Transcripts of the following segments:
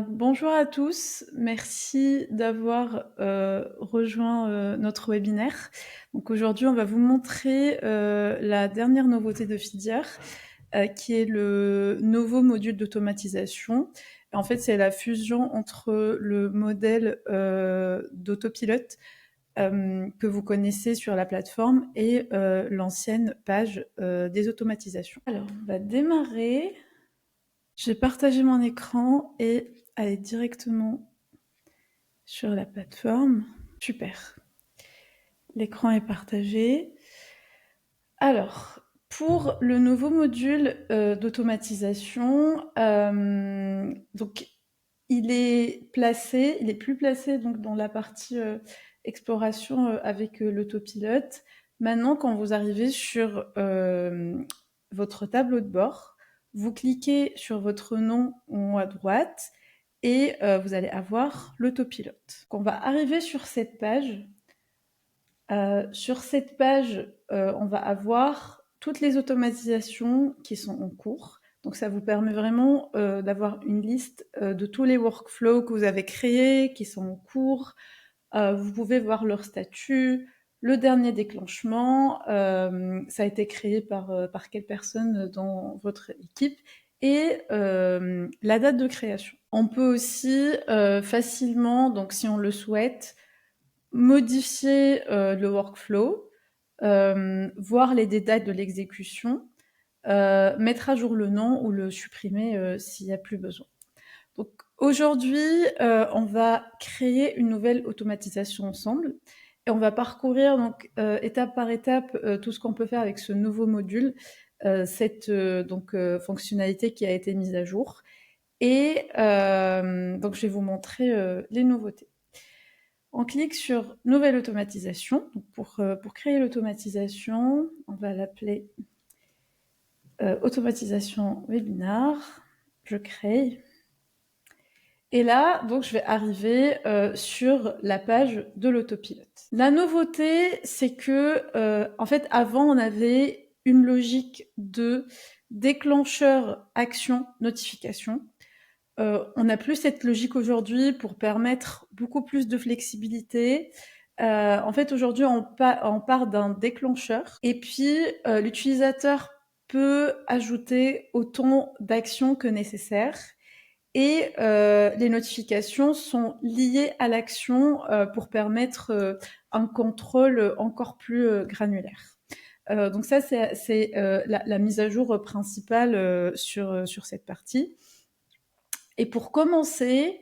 Bonjour à tous, merci d'avoir, rejoint, notre webinaire. Donc aujourd'hui, on va vous montrer, la dernière nouveauté de Fidiar, qui est le nouveau module d'automatisation. En fait, c'est la fusion entre le modèle, d'autopilote, que vous connaissez sur la plateforme et l'ancienne page, des automatisations. Alors, on va démarrer. Je vais partager mon écran et aller directement sur la plateforme. Super. L'écran est partagé. Alors, pour le nouveau module d'automatisation, donc il est plus placé donc dans la partie exploration avec l'autopilote. Maintenant, quand vous arrivez sur votre tableau de bord, vous cliquez sur votre nom en haut à droite et vous allez avoir l'autopilote. Quand on va arriver sur cette page, on va avoir toutes les automatisations qui sont en cours. Donc ça vous permet vraiment d'avoir une liste de tous les workflows que vous avez créés, qui sont en cours. Vous pouvez voir leur statut, le dernier déclenchement, ça a été créé par quelle personne dans votre équipe, et la date de création. On peut aussi facilement, donc si on le souhaite, modifier le workflow, voir les détails de l'exécution, mettre à jour le nom ou le supprimer s'il n'y a plus besoin. Donc aujourd'hui, on va créer une nouvelle automatisation ensemble et on va parcourir donc étape par étape tout ce qu'on peut faire avec ce nouveau module, cette fonctionnalité qui a été mise à jour. Et donc je vais vous montrer les nouveautés. On clique sur Nouvelle automatisation. Donc pour créer l'automatisation, on va l'appeler Automatisation webinar. Je crée. Et là, donc, je vais arriver sur la page de l'autopilote. La nouveauté, c'est que, en fait, avant, on avait une logique de déclencheur, action, notification. On n'a plus cette logique aujourd'hui pour permettre beaucoup plus de flexibilité. En fait, aujourd'hui, on part d'un déclencheur et puis l'utilisateur peut ajouter autant d'actions que nécessaire. Et les notifications sont liées à l'action pour permettre un contrôle encore plus granulaire. Donc ça, c'est la mise à jour principale sur cette partie. Et pour commencer,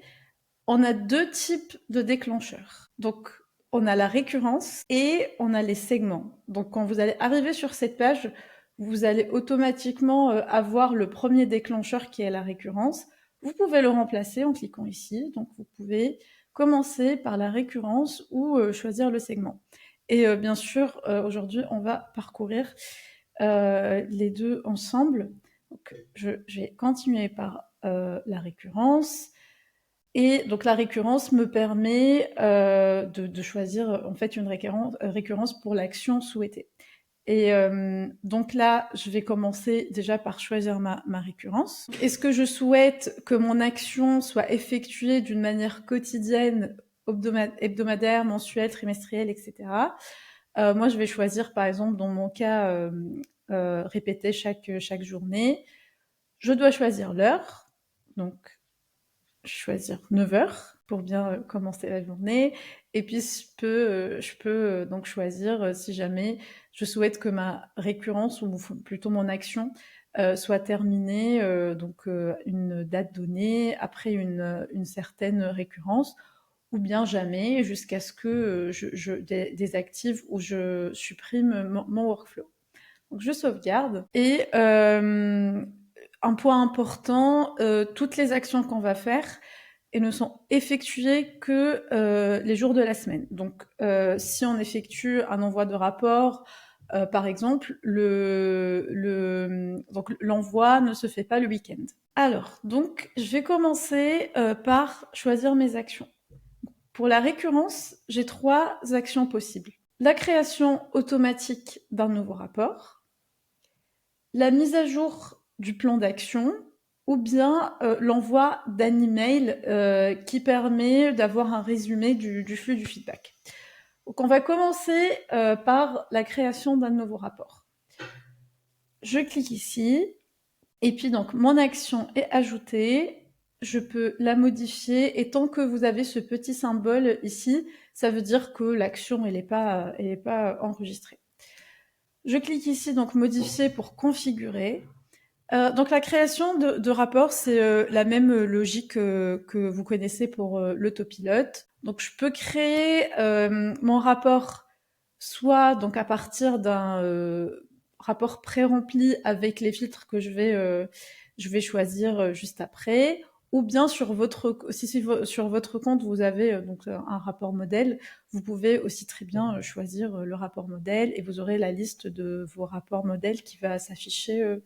on a deux types de déclencheurs. Donc, on a la récurrence et on a les segments. Donc, quand vous allez arriver sur cette page, vous allez automatiquement avoir le premier déclencheur qui est la récurrence. Vous pouvez le remplacer en cliquant ici. Donc, vous pouvez commencer par la récurrence ou choisir le segment. Et bien sûr, aujourd'hui, on va parcourir les deux ensemble. Donc, je vais continuer par la récurrence. Et donc la récurrence me permet de choisir en fait une récurrence pour l'action souhaitée. Et donc là, je vais commencer déjà par choisir ma récurrence. Est-ce que je souhaite que mon action soit effectuée d'une manière quotidienne, hebdomadaire, mensuelle, trimestrielle, etc. Moi, je vais choisir, par exemple, dans mon cas, répéter chaque journée. Je dois choisir l'heure, donc choisir 9 heures pour bien commencer la journée. Et puis, je peux donc choisir si jamais je souhaite que ma récurrence, ou plutôt mon action, soit terminée, donc une date donnée, après une certaine récurrence, ou bien jamais, jusqu'à ce que je désactive ou je supprime mon workflow. Donc je sauvegarde. Et un point important, toutes les actions qu'on va faire et ne sont effectuées que les jours de la semaine. Donc si on effectue un envoi de rapport, par exemple, donc l'envoi ne se fait pas le week-end. Alors, donc je vais commencer par choisir mes actions. Pour la récurrence, j'ai 3 actions possibles. La création automatique d'un nouveau rapport, la mise à jour du plan d'action ou bien l'envoi d'un email qui permet d'avoir un résumé du flux du feedback. Donc on va commencer par la création d'un nouveau rapport. Je clique ici, et puis donc mon action est ajoutée, je peux la modifier, et tant que vous avez ce petit symbole ici, ça veut dire que l'action elle est pas enregistrée. Je clique ici, donc modifier pour configurer. Donc la création de rapports, c'est la même logique que vous connaissez pour l'autopilote. Donc je peux créer mon rapport soit donc à partir d'un rapport pré-rempli avec les filtres que je vais choisir juste après, ou bien sur sur votre compte vous avez donc un rapport modèle, vous pouvez aussi très bien choisir le rapport modèle et vous aurez la liste de vos rapports modèles qui va s'afficher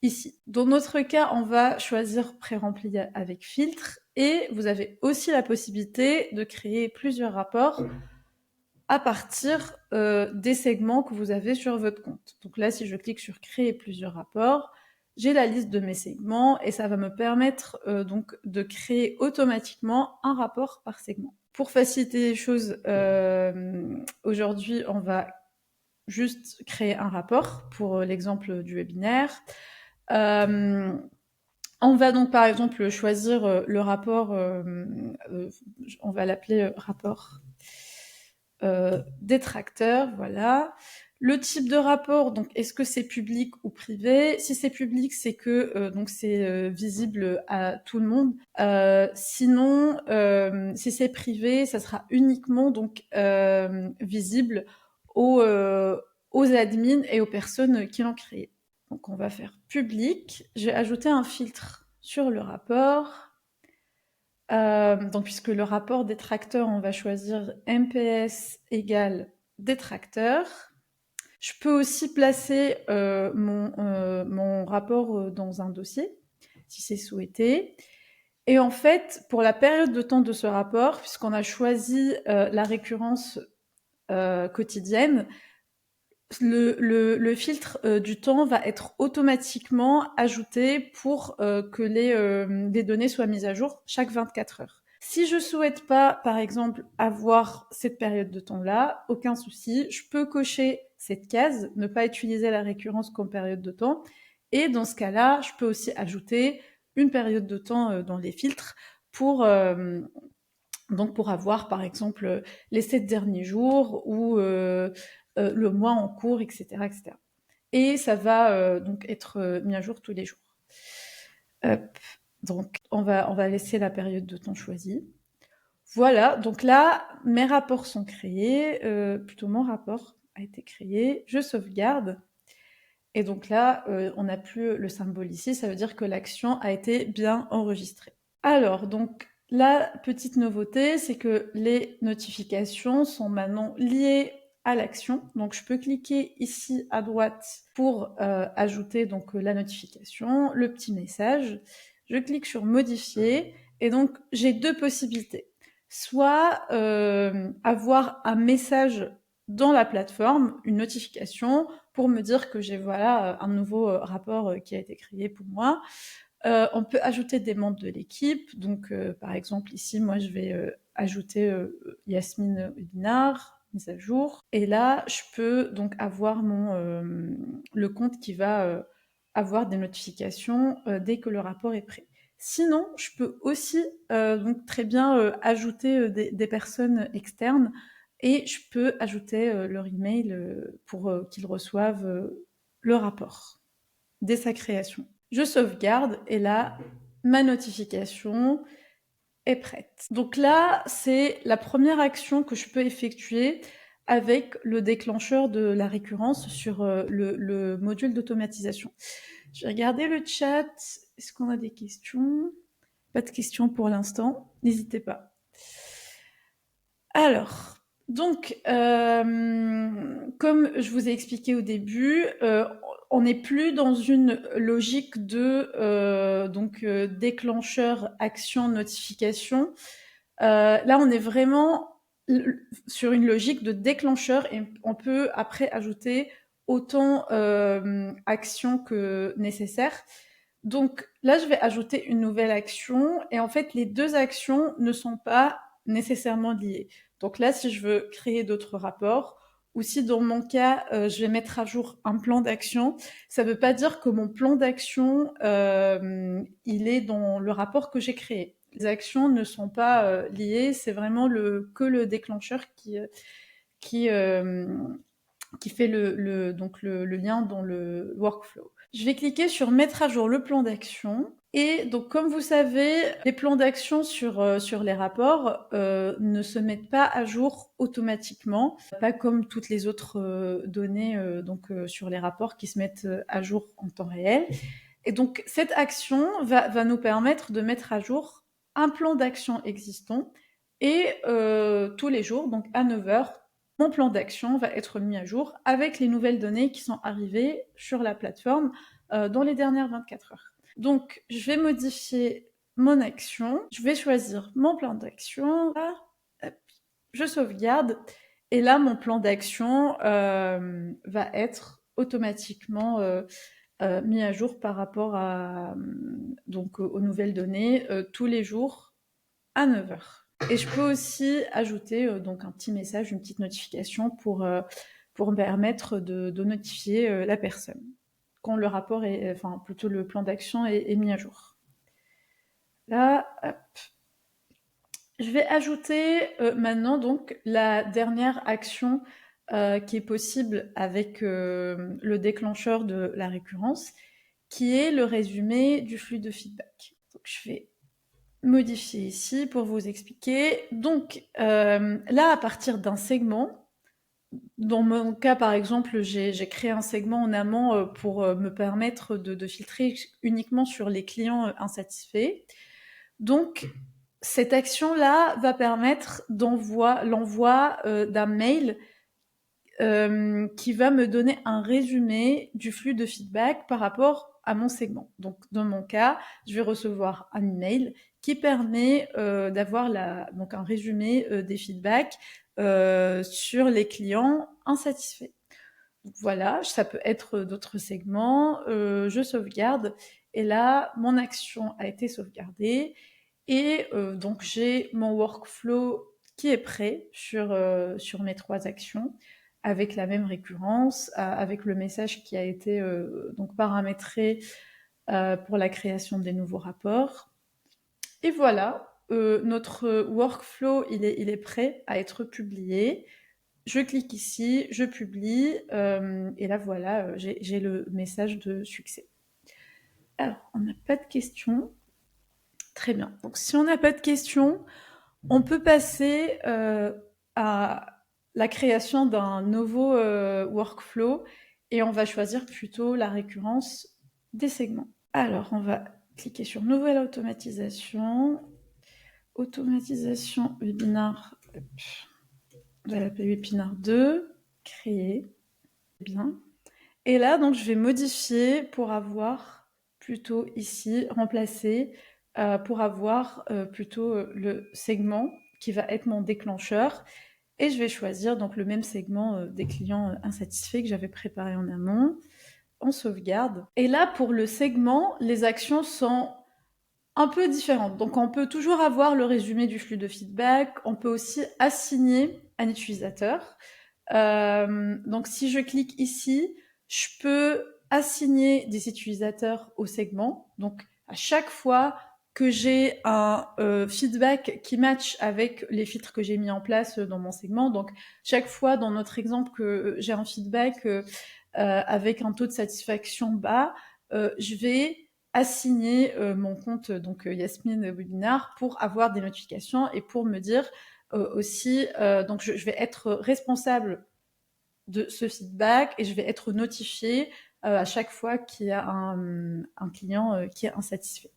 ici. Dans notre cas, on va choisir pré-rempli avec filtre et vous avez aussi la possibilité de créer plusieurs rapports à partir des segments que vous avez sur votre compte. Donc là, si je clique sur créer plusieurs rapports, j'ai la liste de mes segments et ça va me permettre donc de créer automatiquement un rapport par segment. Pour faciliter les choses, aujourd'hui, on va juste créer un rapport pour l'exemple du webinaire. On va donc par exemple choisir le rapport, on va l'appeler rapport détracteur, voilà. Le type de rapport, donc est-ce que c'est public ou privé? Si c'est public, c'est que donc c'est visible à tout le monde. Sinon, si c'est privé, ça sera uniquement donc visible aux, aux admins et aux personnes qui l'ont créé. Donc on va faire public. Je vais ajouter un filtre sur le rapport. Donc puisque le rapport détracteur, on va choisir MPS égale détracteur. Je peux aussi placer mon rapport dans un dossier, si c'est souhaité. Et en fait, pour la période de temps de ce rapport, puisqu'on a choisi la récurrence quotidienne, le filtre du temps va être automatiquement ajouté pour que les données soient mises à jour chaque 24 heures. Si je souhaite pas, par exemple, avoir cette période de temps-là, aucun souci, je peux cocher cette case, ne pas utiliser la récurrence comme période de temps, et dans ce cas-là, je peux aussi ajouter une période de temps dans les filtres pour donc pour avoir par exemple les 7 derniers jours ou le mois en cours, etc., etc. Et ça va donc être mis à jour tous les jours. Hop. Donc on va laisser la période de temps choisie. Voilà, donc là mes rapports sont créés, plutôt mon rapport a été créé, je sauvegarde. Et donc là, on n'a plus le symbole ici, ça veut dire que l'action a été bien enregistrée. Alors, donc, la petite nouveauté, c'est que les notifications sont maintenant liées à l'action. Donc, je peux cliquer ici à droite pour ajouter donc la notification, le petit message. Je clique sur modifier et donc j'ai deux possibilités. Soit avoir un message dans la plateforme, une notification pour me dire que j'ai voilà un nouveau rapport qui a été créé pour moi. On peut ajouter des membres de l'équipe. Donc, par exemple, ici, moi, je vais ajouter Yasmine Webinar, mise à jour. Et là, je peux donc avoir le compte qui va avoir des notifications dès que le rapport est prêt. Sinon, je peux aussi donc très bien ajouter des personnes externes et je peux ajouter leur email pour qu'ils reçoivent le rapport dès sa création. Je sauvegarde et là, ma notification est prête. Donc là, c'est la première action que je peux effectuer avec le déclencheur de la récurrence sur le module d'automatisation. Je vais regarder le chat. Est-ce qu'on a des questions? Pas de questions pour l'instant. N'hésitez pas. Alors, donc, comme je vous ai expliqué au début, on n'est plus dans une logique de déclencheur, action, notification. Là, on est vraiment sur une logique de déclencheur et on peut après ajouter autant actions que nécessaire. Donc là, je vais ajouter une nouvelle action et en fait, les deux actions ne sont pas nécessairement liées. Donc là, si je veux créer d'autres rapports ou si dans mon cas, je vais mettre à jour un plan d'action, ça ne veut pas dire que mon plan d'action, il est dans le rapport que j'ai créé. Les actions ne sont pas liées, c'est vraiment que le déclencheur qui, euh, qui fait le lien dans le workflow. Je vais cliquer sur mettre à jour le plan d'action. Et donc, comme vous savez, les plans d'action sur les rapports ne se mettent pas à jour automatiquement, pas comme toutes les autres données sur les rapports qui se mettent à jour en temps réel. Et donc, cette action va nous permettre de mettre à jour un plan d'action existant et tous les jours, donc à 9 heures, mon plan d'action va être mis à jour avec les nouvelles données qui sont arrivées sur la plateforme dans les dernières 24 heures. Donc, je vais modifier mon action. Je vais choisir mon plan d'action. Je sauvegarde. Et là, mon plan d'action va être automatiquement mis à jour par rapport aux nouvelles données tous les jours à 9 heures. Et je peux aussi ajouter donc un petit message, une petite notification pour me permettre de notifier la personne quand le rapport est, enfin plutôt le plan d'action est mis à jour. Là, hop. Je vais ajouter maintenant donc la dernière action qui est possible avec le déclencheur de la récurrence, qui est le résumé du flux de feedback. Donc je vais modifier ici pour vous expliquer. Donc là, à partir d'un segment, dans mon cas par exemple, j'ai créé un segment en amont pour me permettre de filtrer uniquement sur les clients insatisfaits. Donc cette action-là va permettre l'envoi d'un mail qui va me donner un résumé du flux de feedback par rapport à mon segment. Donc, dans mon cas, je vais recevoir un email qui permet d'avoir donc un résumé des feedbacks sur les clients insatisfaits. Donc, voilà, ça peut être d'autres segments. Je sauvegarde et là, mon action a été sauvegardée et donc j'ai mon workflow qui est prêt sur mes 3 actions avec la même récurrence, avec le message qui a été donc paramétré pour la création des nouveaux rapports. Et voilà, notre workflow, il est prêt à être publié. Je clique ici, je publie, et là voilà, j'ai le message de succès. Alors, on n'a pas de questions. Très bien. Donc, si on n'a pas de questions, on peut passer à la création d'un nouveau workflow et on va choisir plutôt la récurrence des segments. Alors, on va cliquer sur Nouvelle automatisation. Automatisation webinar. On va l'appeler webinar 2. Créer. Bien. Et là, donc, je vais modifier pour avoir plutôt ici, remplacer pour avoir plutôt le segment qui va être mon déclencheur. Et je vais choisir donc le même segment des clients insatisfaits que j'avais préparé en amont. On sauvegarde. Et là, pour le segment, les actions sont un peu différentes. Donc, on peut toujours avoir le résumé du flux de feedback. On peut aussi assigner un utilisateur. Donc, si je clique ici, je peux assigner des utilisateurs au segment. Donc, à chaque fois que j'ai un feedback qui match avec les filtres que j'ai mis en place dans mon segment, donc chaque fois dans notre exemple que j'ai un feedback avec un taux de satisfaction bas, je vais assigner mon compte donc Yasmine Webinar pour avoir des notifications et pour me dire aussi, donc je vais être responsable de ce feedback et je vais être notifiée à chaque fois qu'il y a un client qui est insatisfait.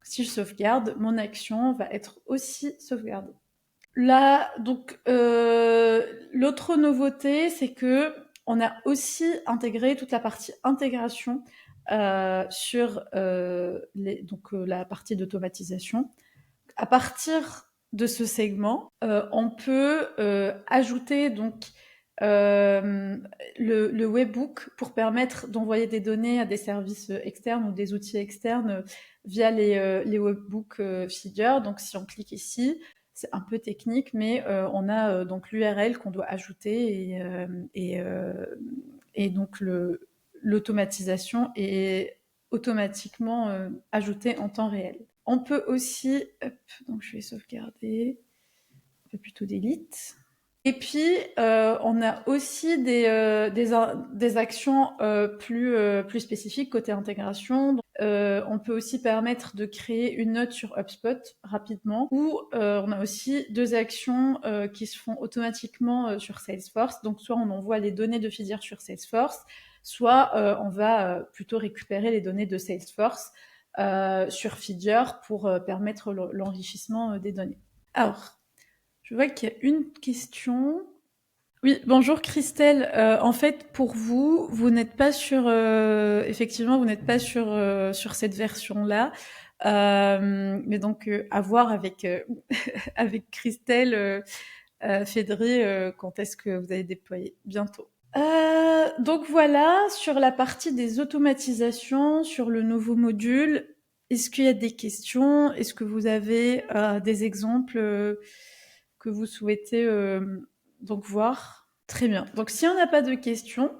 Si je sauvegarde, mon action va être aussi sauvegardée. Là, donc, l'autre nouveauté, c'est que on a aussi intégré toute la partie intégration sur la partie d'automatisation. À partir de ce segment, on peut ajouter donc le webbook pour permettre d'envoyer des données à des services externes ou des outils externes via les webbooks Figure. Donc si on clique ici, c'est un peu technique, mais on a donc l'URL qu'on doit ajouter et donc l'automatisation est automatiquement ajoutée en temps réel. On peut aussi, hop, donc je vais sauvegarder, on peut plutôt delete. Et puis, on a aussi des actions plus spécifiques côté intégration. Donc, on peut aussi permettre de créer une note sur HubSpot rapidement, ou on a aussi 2 actions qui se font automatiquement sur Salesforce. Donc, soit on envoie les données de Figure sur Salesforce, soit on va plutôt récupérer les données de Salesforce sur Figure pour permettre l'enrichissement des données. Alors, je vois qu'il y a une question. Oui, bonjour Christelle. En fait, pour vous, vous n'êtes pas sur, effectivement, vous n'êtes pas sur cette version-là. Mais donc, à voir avec, avec Christelle Fédry, quand est-ce que vous allez déployer bientôt. Donc voilà, sur la partie des automatisations, sur le nouveau module, est-ce qu'il y a des questions? Est-ce que vous avez des exemples que vous souhaitez donc voir? Très bien. Donc si on n'a pas de questions,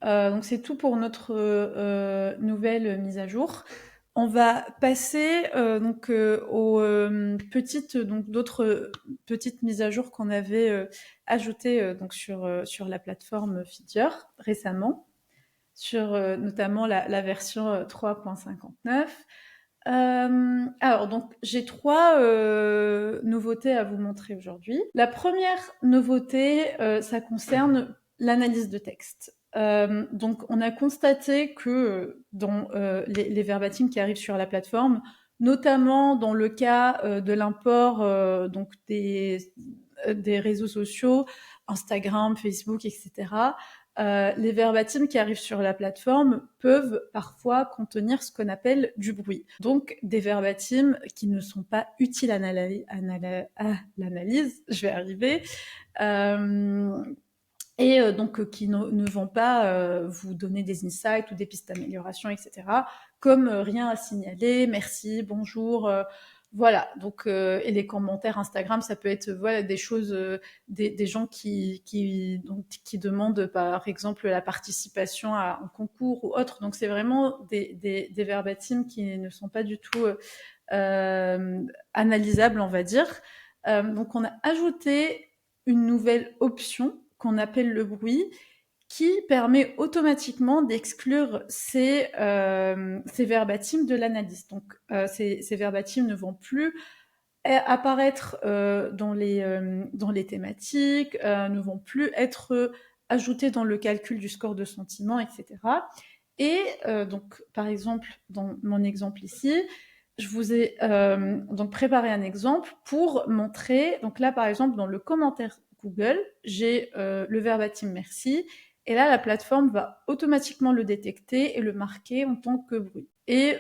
donc c'est tout pour notre nouvelle mise à jour. On va passer donc aux petites donc d'autres petites mises à jour qu'on avait ajoutées donc sur la plateforme Figure récemment, sur notamment la version 3.59. Alors donc j'ai 3 nouveautés à vous montrer aujourd'hui. La première nouveauté, ça concerne l'analyse de texte. Donc on a constaté que dans les verbatims qui arrivent sur la plateforme, notamment dans le cas de l'import donc des réseaux sociaux, Instagram, Facebook, etc., les verbatims qui arrivent sur la plateforme peuvent parfois contenir ce qu'on appelle du bruit. Donc des verbatims qui ne sont pas utiles à l'analyse, je vais arriver, et donc qui ne vont pas vous donner des insights ou des pistes d'amélioration, etc. Comme rien à signaler, merci, bonjour, voilà. Donc et les commentaires Instagram, ça peut être voilà des choses, des gens qui demandent par exemple la participation à un concours ou autre. Donc c'est vraiment des verbatims qui ne sont pas du tout analysables, on va dire. Donc on a ajouté une nouvelle option qu'on appelle le bruit, qui permet automatiquement d'exclure ces verbatims de l'analyse. Donc ces verbatims ne vont plus apparaître dans les thématiques, ne vont plus être ajoutés dans le calcul du score de sentiment, etc. Et donc, par exemple, dans mon exemple ici, je vous ai donc préparé un exemple pour montrer. Donc là, par exemple, dans le commentaire Google, j'ai le verbatim merci. Et là, la plateforme va automatiquement le détecter et le marquer en tant que bruit. Et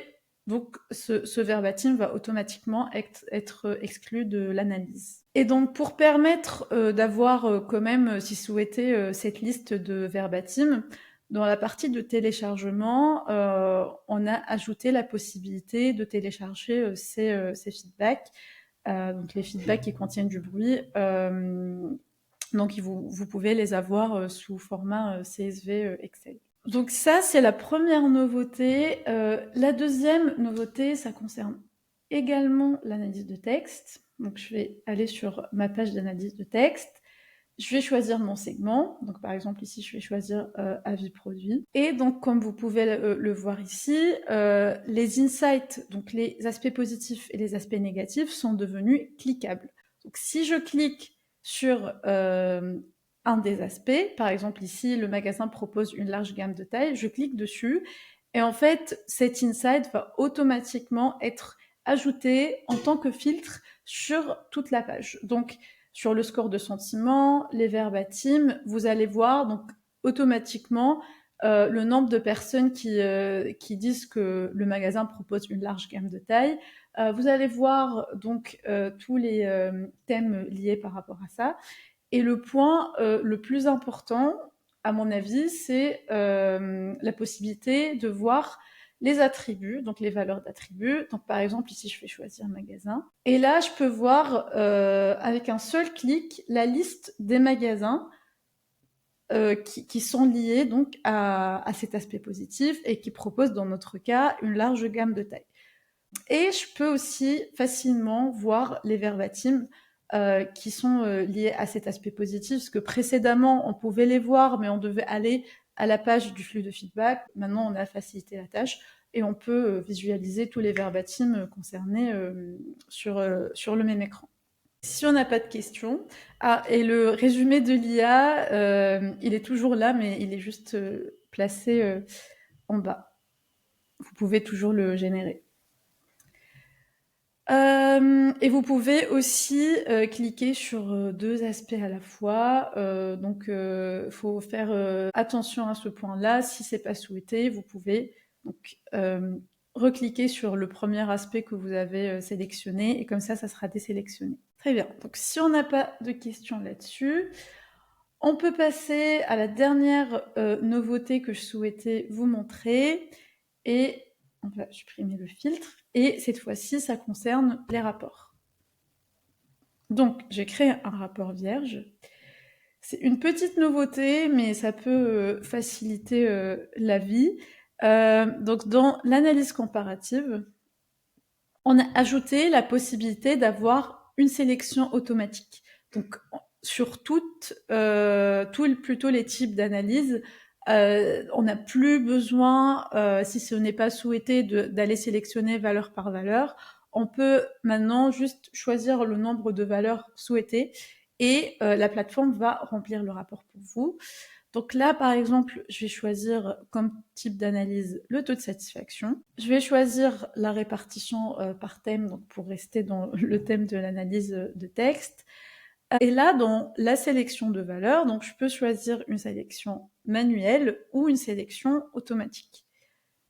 donc, ce verbatim va automatiquement être exclu de l'analyse. Et donc, pour permettre d'avoir quand même, si souhaitez, cette liste de verbatim, dans la partie de téléchargement, on a ajouté la possibilité de télécharger ces feedbacks, donc les feedbacks qui contiennent du bruit. Donc vous pouvez les avoir sous format CSV Excel. Donc ça, c'est la première nouveauté. La deuxième nouveauté, ça concerne également l'analyse de texte. Donc je vais aller sur ma page d'analyse de texte. Je vais choisir mon segment. Donc par exemple ici, je vais choisir avis produit. Et donc comme vous pouvez le voir ici, les insights, donc les aspects positifs et les aspects négatifs sont devenus cliquables. Donc si je clique sur un des aspects, par exemple ici, le magasin propose une large gamme de tailles, je clique dessus et en fait, cet insight va automatiquement être ajouté en tant que filtre sur toute la page. Donc sur le score de sentiment, les verbatims, vous allez voir donc automatiquement le nombre de personnes qui disent que le magasin propose une large gamme de tailles. Vous allez voir donc tous les thèmes liés par rapport à ça. Et le point le plus important, à mon avis, c'est la possibilité de voir les attributs, donc les valeurs d'attributs. Donc par exemple, ici, je fais choisir magasin. Et là, je peux voir avec un seul clic la liste des magasins qui sont liés donc à cet aspect positif et qui proposent, dans notre cas, une large gamme de tailles. Et je peux aussi facilement voir les verbatims qui sont liés à cet aspect positif, parce que précédemment, on pouvait les voir, mais on devait aller à la page du flux de feedback. Maintenant, on a facilité la tâche et on peut visualiser tous les verbatims concernés sur le même écran. Si on n'a pas de questions... Ah, et le résumé de l'IA, il est toujours là, mais il est juste placé en bas. Vous pouvez toujours le générer. Et vous pouvez aussi cliquer sur deux aspects à la fois. Donc, faut faire attention à ce point-là. Si c'est pas souhaité, vous pouvez donc recliquer sur le premier aspect que vous avez sélectionné et comme ça sera désélectionné. Très bien. Donc, si on n'a pas de questions là-dessus, on peut passer à la dernière nouveauté que je souhaitais vous montrer. Et on va supprimer le filtre. Et cette fois-ci, ça concerne les rapports. Donc, j'ai créé un rapport vierge. C'est une petite nouveauté, mais ça peut faciliter la vie. Donc, dans l'analyse comparative, on a ajouté la possibilité d'avoir une sélection automatique. Donc, sur plutôt les types d'analyse, on n'a plus besoin, si ce n'est pas souhaité, d'aller sélectionner valeur par valeur. On peut maintenant juste choisir le nombre de valeurs souhaitées et la plateforme va remplir le rapport pour vous. Donc là, par exemple, je vais choisir comme type d'analyse le taux de satisfaction. Je vais choisir la répartition par thème, donc pour rester dans le thème de l'analyse de texte. Et là, dans la sélection de valeurs, donc je peux choisir une sélection manuelle ou une sélection automatique.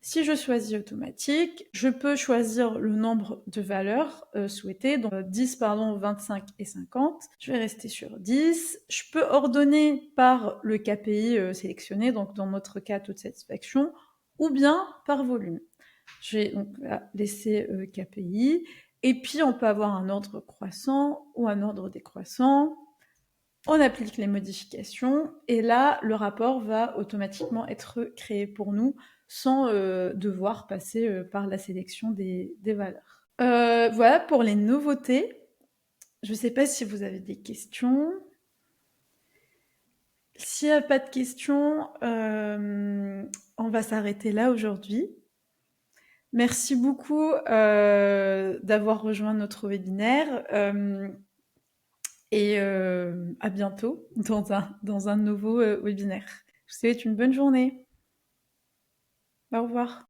Si je choisis automatique, je peux choisir le nombre de valeurs souhaitées, donc 10, 25 et 50. Je vais rester sur 10. Je peux ordonner par le KPI sélectionné, donc dans notre cas, taux de satisfaction, ou bien par volume. Je vais donc laisser KPI. Et puis, on peut avoir un ordre croissant ou un ordre décroissant. On applique les modifications et là, le rapport va automatiquement être créé pour nous sans devoir passer par la sélection des valeurs. Voilà pour les nouveautés. Je ne sais pas si vous avez des questions. S'il n'y a pas de questions, on va s'arrêter là aujourd'hui. Merci beaucoup d'avoir rejoint notre webinaire. Et à bientôt dans un nouveau webinaire. Je vous souhaite une bonne journée. Au revoir.